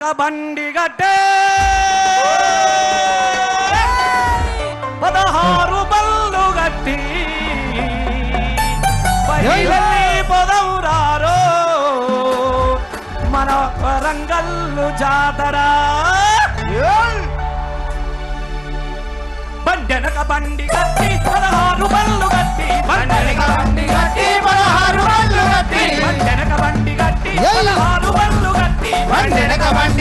బండి గట్టే 16 బళ్ళు గట్టి పైలల్లి పొదవురారో మన వరంగల్లు జాతర బండెనక బండి గట్టి 16 బళ్ళు గట్టి బండెనక బండి గట్టి 16 బళ్ళు గట్టి బండెనక బండి గట్టి 16 బళ్ళు గట్టి బండెనక బండి